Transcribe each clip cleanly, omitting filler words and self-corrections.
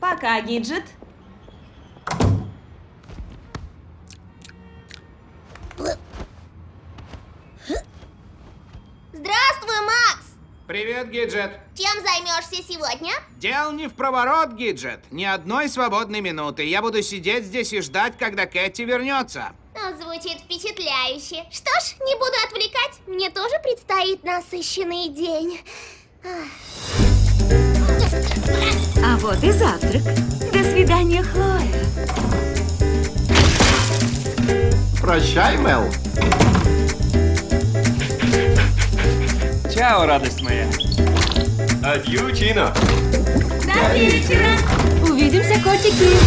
Пока, Гиджет. Здравствуй, Макс! Привет, Гиджет. Чем займешься сегодня? Дел не в проворот, Гиджет. Ни одной свободной минуты. Я буду сидеть здесь и ждать, когда Кэти вернется. Звучит впечатляюще. Что ж, не буду отвлекать. Мне тоже предстоит насыщенный день. А вот и завтрак. До свидания, Хлоя. Прощай, Мел. Чао, радость моя. Адью, Чино. До вечера. Увидимся, котики.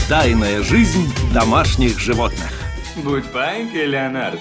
Тайная жизнь домашних животных. Будь паинькой, Леонард.